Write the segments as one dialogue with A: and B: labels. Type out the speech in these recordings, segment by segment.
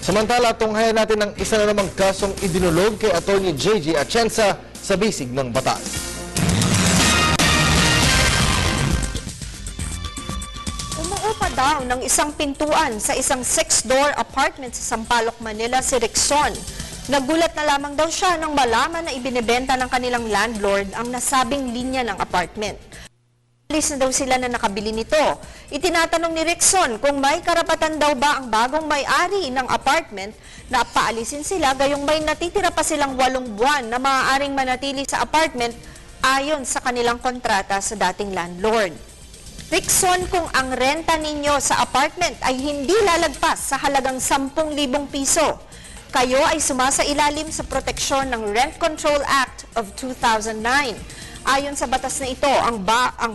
A: Samantala, tunghayan natin ang isa na namang kasong idinulog kay Atty. J.J. Atienza sa bisig ng batas.
B: Umuupa daw ng isang pintuan sa isang 6-door apartment sa Sampaloc, Manila si Rickson. Nagulat na lamang daw siya nang malaman na ibinebenta ng kanilang landlord ang nasabing linya ng apartment. Alis na daw sila na nakabili nito. Itinatanong ni Rickson kung may karapatan daw ba ang bagong may-ari ng apartment na paalisin sila gayong may natitira pa silang 8 buwan na maaaring manatili sa apartment ayon sa kanilang kontrata sa dating landlord. Rickson, kung ang renta ninyo sa apartment ay hindi lalagpas sa halagang 10,000 piso, kayo ay sumasailalim sa proteksyon ng Rent Control Act of 2009. Ayon sa batas na ito, ang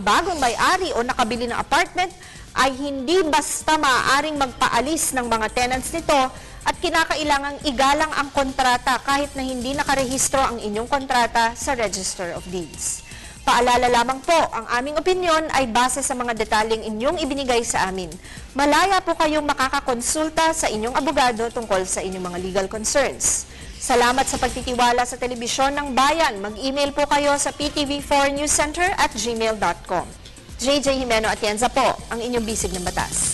B: bagong may-ari o nakabili ng apartment ay hindi basta maaaring magpaalis ng mga tenants nito at kinakailangang igalang ang kontrata kahit na hindi nakarehistro ang inyong kontrata sa Register of Deeds. Paalala lamang po, ang aming opinyon ay base sa mga detalyeng inyong ibinigay sa amin. Malaya po kayong makakakonsulta sa inyong abogado tungkol sa inyong mga legal concerns. Salamat sa pagtitiwala sa Telebisyon ng Bayan. Mag-email po kayo sa ptv4newscenter@gmail.com. JJ Jimeno Atienza po, ang inyong bisig ng batas.